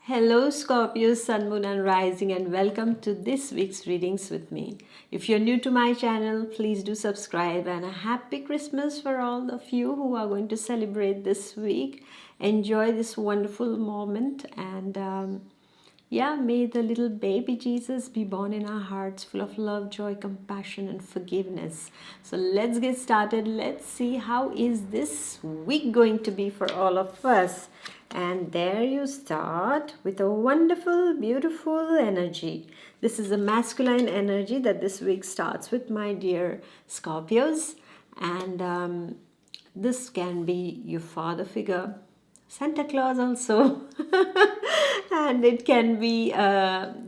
Hello, Scorpio, Sun, Moon, and Rising, and welcome to this week's readings with me. If you're new to my channel, please do subscribe. And a happy Christmas for all of you who are going to celebrate this week. Enjoy this wonderful moment, and may the little baby Jesus be born in our hearts, full of love, joy, compassion, and forgiveness. So let's get started. Let's see how is this week going to be for all of us. And there you start with a wonderful, beautiful energy. This is a masculine energy that this week starts with, my dear Scorpios. And this can be your father figure, Santa Claus also, and it can be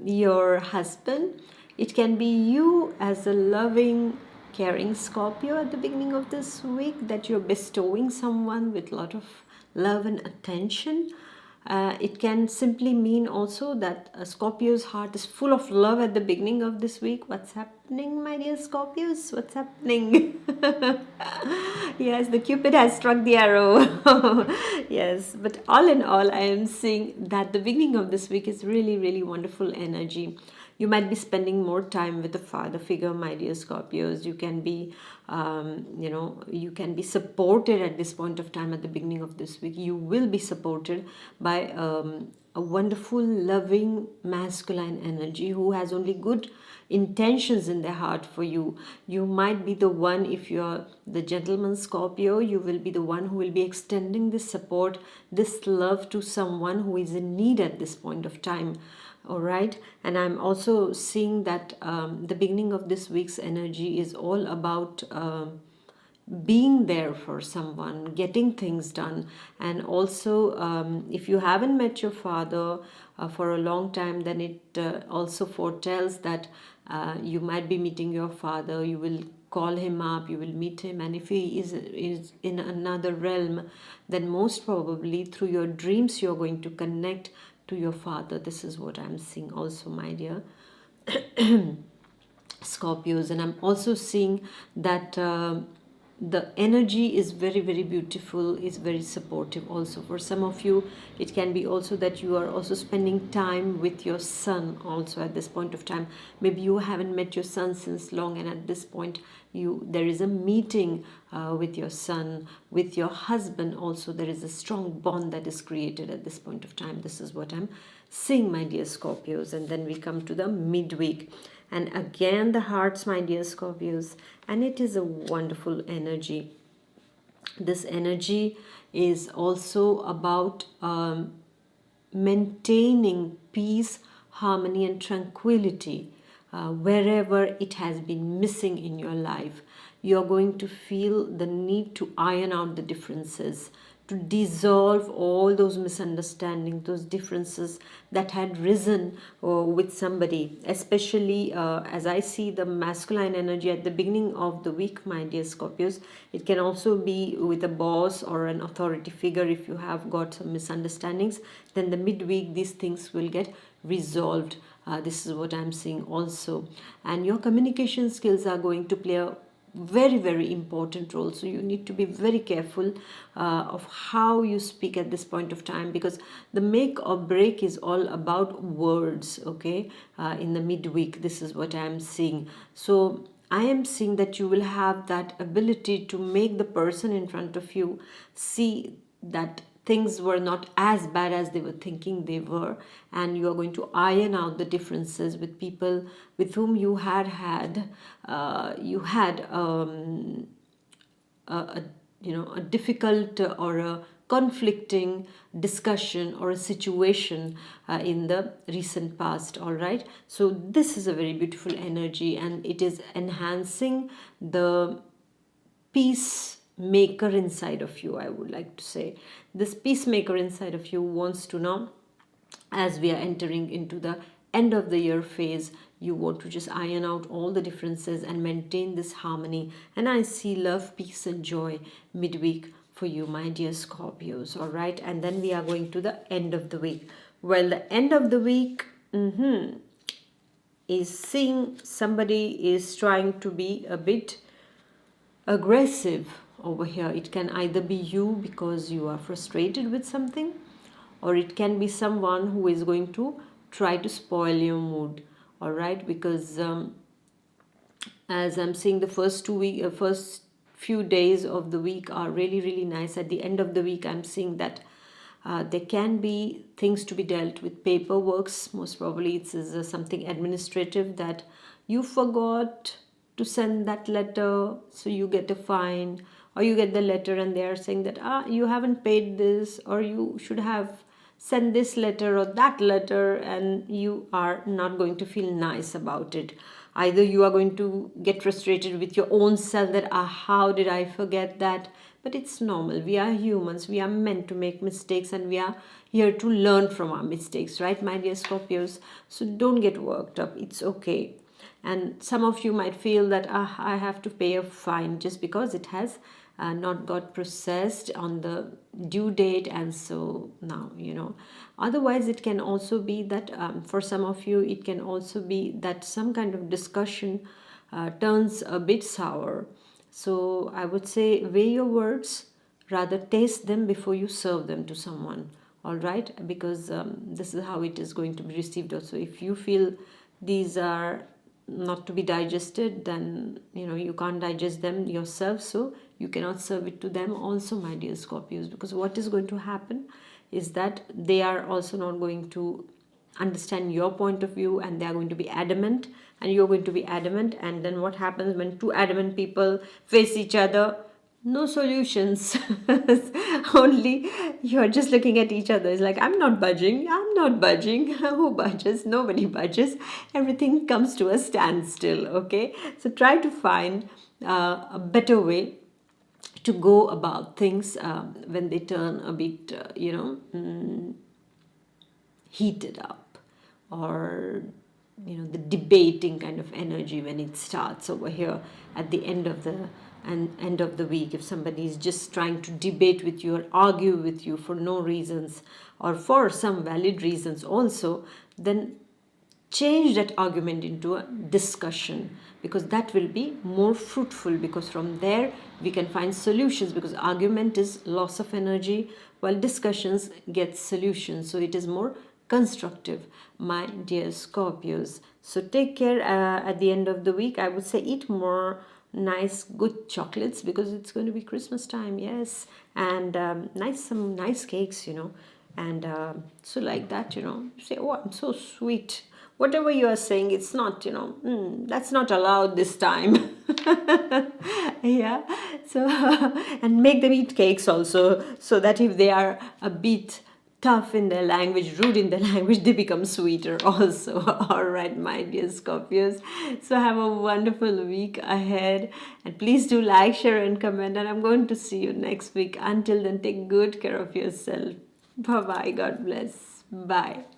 your husband. It can be you as a loving, caring Scorpio at the beginning of this week that you're bestowing someone with a lot of love and attention. It can simply mean also that a Scorpio's heart is full of love at the beginning of this week. What's happening, my dear Scorpios? What's happening? Yes, the Cupid has struck the arrow. Yes, but all in all, I am seeing that the beginning of this week is really, really wonderful energy. You might be spending more time with the father figure, my dear Scorpios. You can be, you can be supported at this point of time at the beginning of this week. You will be supported by a wonderful, loving, masculine energy who has only good intentions in their heart for you. You might be the one, if you're the gentleman Scorpio, you will be the one who will be extending this support, this love to someone who is in need at this point of time. All right, and I'm also seeing that the beginning of this week's energy is all about being there for someone, getting things done. And also, if you haven't met your father for a long time, then it also foretells that you might be meeting your father. You will call him up, you will meet him, and if he is in another realm, then most probably through your dreams you're going to connect to your father. This is what I'm seeing also, my dear Scorpios. And I'm also seeing that the energy is very, very beautiful, is very supportive also. For some of you, it can be also that you are also spending time with your son also at this point of time. Maybe you haven't met your son since long, and at this point there is a meeting with your son, with your husband also. There is a strong bond that is created at this point of time. This is what I'm seeing, my dear Scorpios. And then we come to the midweek, and again the hearts, my dear Scorpios, and it is a wonderful energy. This energy is also about maintaining peace, harmony, and tranquility wherever it has been missing in your life. You're going to feel the need to iron out the differences, to dissolve all those misunderstandings, those differences that had risen with somebody, especially as I see the masculine energy at the beginning of the week, my dear Scorpios. It can also be with a boss or an authority figure. If you have got some misunderstandings, then the midweek these things will get resolved. This is what I'm seeing also. And your communication skills are going to play a very, very important role. So you need to be very careful of how you speak at this point of time, because the make or break is all about words. Okay, in the midweek, this is what I'm seeing. So I am seeing that you will have that ability to make the person in front of you see that things were not as bad as they were thinking they were, and you are going to iron out the differences with people with whom you had a difficult or a conflicting discussion or a situation in the recent past. All right, so this is a very beautiful energy, and it is enhancing the peacemaker inside of you. I would like to say this peacemaker inside of you wants to know, as we are entering into the end of the year phase, you want to just iron out all the differences and maintain this harmony. And I see love, peace, and joy midweek for you, my dear Scorpios. All right, and then we are going to the end of the week. Well, the end of the week is seeing somebody is trying to be a bit aggressive over here. It can either be you because you are frustrated with something, or it can be someone who is going to try to spoil your mood. All right, because as I'm seeing, the first few days of the week are really, really nice. At the end of the week, I'm seeing that there can be things to be dealt with, paperworks. Most probably, it's something administrative that you forgot to send that letter, so you get a fine, or you get the letter and they are saying that you haven't paid this, or you should have send this letter or that letter, and you are not going to feel nice about it. Either you are going to get frustrated with your own self that how did I forget that. But it's normal, we are humans, we are meant to make mistakes, and we are here to learn from our mistakes, right, my dear Scorpios? So don't get worked up, it's okay. And some of you might feel that I have to pay a fine just because it has not got processed on the due date, and so now otherwise it can also be that for some of you it can also be that some kind of discussion turns a bit sour. So I would say weigh your words, rather taste them before you serve them to someone. All right, because this is how it is going to be received also. If you feel these are not to be digested, then you can't digest them yourself, so you cannot serve it to them also, my dear Scorpios, because what is going to happen is that they are also not going to understand your point of view, and they are going to be adamant, and you're going to be adamant. And then what happens when two adamant people face each other? No solutions. Only you're just looking at each other. It's like, I'm not budging, I'm not budging. Who budges? Nobody budges. Everything comes to a standstill. Okay, so try to find a better way to go about things when they turn a bit heated up, or the debating kind of energy when it starts over here at the end of the week. If somebody is just trying to debate with you or argue with you for no reasons, or for some valid reasons also, then change that argument into a discussion, because that will be more fruitful, because from there we can find solutions, because argument is loss of energy while discussions get solutions, so it is more constructive, my dear Scorpios. So take care. At the end of the week, I would say eat more nice good chocolates, because it's going to be Christmas time, yes, and some nice cakes, and so like that, say, oh, I'm so sweet. Whatever you are saying, it's not, that's not allowed this time. Yeah, so and make them eat cakes also, so that if they are a bit tough in their language, rude in their language, they become sweeter also. All right, my dear Scorpios. So have a wonderful week ahead, and please do like, share, and comment. And I'm going to see you next week. Until then, take good care of yourself. Bye bye. God bless. Bye.